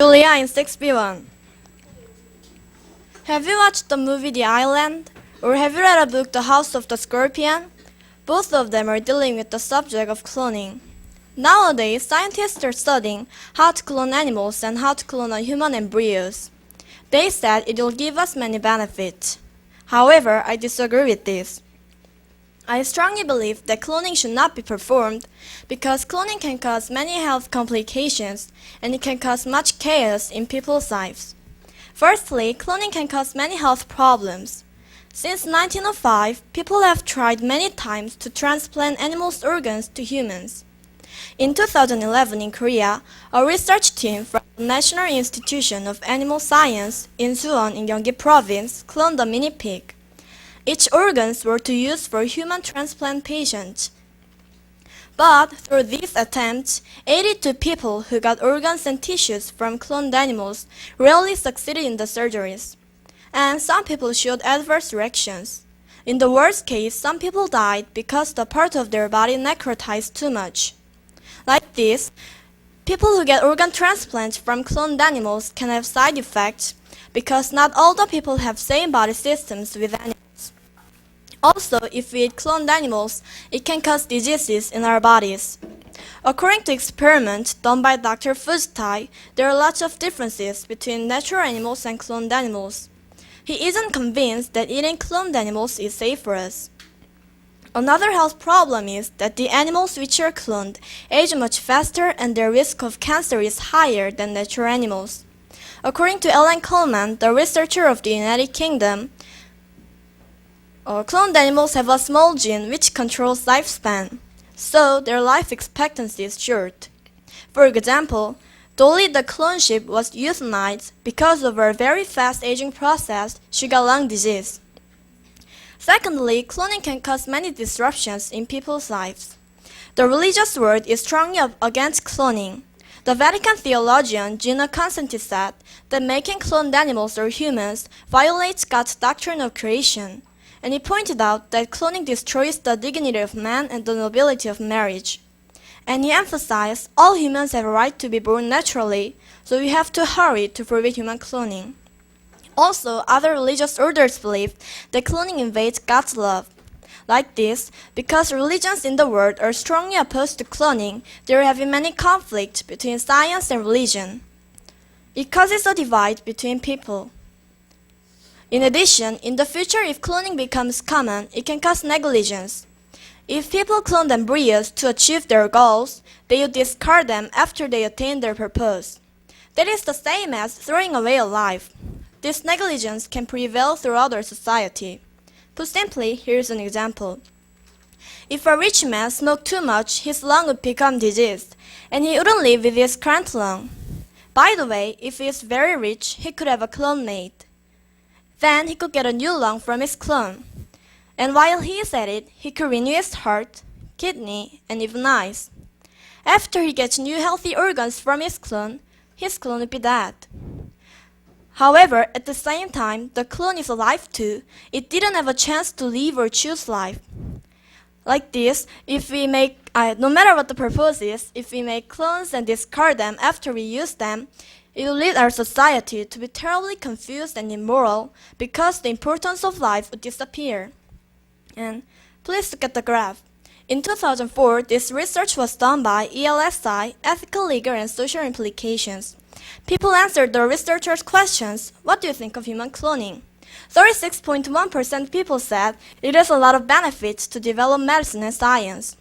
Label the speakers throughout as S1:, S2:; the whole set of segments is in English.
S1: Julia in 6B1. Have you watched the movie The Island? Or have you read a book, The House of the Scorpion? Both of them are dealing with the subject of cloning. Nowadays, scientists are studying how to clone animals and how to clone human embryos. They said it will give us many benefits. However, I disagree with this. I strongly believe that cloning should not be performed because cloning can cause many health complications and it can cause much chaos in people's lives. Firstly, cloning can cause many health problems. Since 1905, people have tried many times to transplant animals' organs to humans. In 2011 in Korea, a research team from the National Institution of Animal Science in Suwon in Gyeonggi Province cloned a mini pig. Its organs were to use for human transplant patients. But through these attempts, 82 people who got organs and tissues from cloned animals rarely succeeded in the surgeries. And some people showed adverse reactions. In the worst case, some people died because the part of their body necrotized too much. Like this, people who get organ transplants from cloned animals can have side effects because not all the people have same body systems with animals. Also, if we eat cloned animals, it can cause diseases in our bodies. According to experiments done by Dr. Fujitai, there are lots of differences between natural animals and cloned animals. He isn't convinced that eating cloned animals is safe for us. Another health problem is that the animals which are cloned age much faster and their risk of cancer is higher than natural animals. According to Ellen Coleman, the researcher of the United Kingdom, cloned animals have a small gene which controls lifespan, so their life expectancy is short. For example, Dolly the clone sheep was euthanized because of her very fast aging process. She got lung disease. Secondly, cloning can cause many disruptions in people's lives. The religious world is strongly against cloning. The Vatican theologian Gino Constanti said that making cloned animals or humans violates God's doctrine of creation, and he pointed out that cloning destroys the dignity of man and the nobility of marriage. And he emphasized all humans have a right to be born naturally, so we have to hurry to forbid human cloning. Also, other religious orders believe that cloning invades God's love. Like this, because religions in the world are strongly opposed to cloning, there have been many conflicts between science and religion. It causes a divide between people. In addition, in the future, if cloning becomes common, it can cause negligence. If people clone embryos to achieve their goals, they would discard them after they attain their purpose. That is the same as throwing away a life. This negligence can prevail throughout our society. Put simply, here's an example. If a rich man smoked too much, his lung would become diseased, and he wouldn't live with his cramped lung. By the way, if he is very rich, he could have a clone made. Then he could get a new lung from his clone. And while he is at it, he could renew his heart, kidney, and even eyes. After he gets new healthy organs from his clone would be dead. However, at the same time, the clone is alive too. It didn't have a chance to live or choose life. Like this, if we make, no matter what the purpose is, if we make clones and discard them after we use them, it will lead our society to be terribly confused and immoral because the importance of life would disappear. And please look at the graph. In 2004, this research was done by ELSI, Ethical, Legal, and Social Implications. People answered the researchers' questions, what do you think of human cloning? 36.1% people said it has a lot of benefits to develop medicine and science.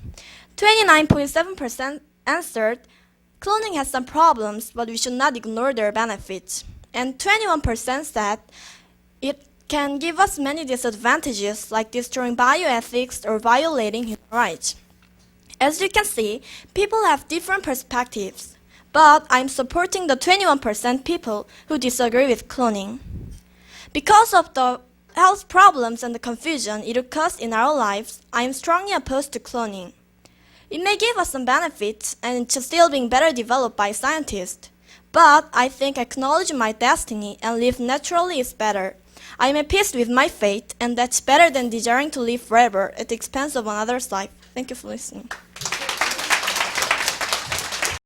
S1: 29.7% answered cloning has some problems, but we should not ignore their benefits. And 21% said it can give us many disadvantages like destroying bioethics or violating human rights. As you can see, people have different perspectives, but I'm supporting the 21% people who disagree with cloning. Because of the health problems and the confusion it will cause in our lives, I am strongly opposed to cloning. It may give us some benefits and it's still being better developed by scientists, but I think acknowledging my destiny and live naturally is better. I am at peace with my fate, and that's better than desiring to live forever at the expense of another's life. Thank you for listening.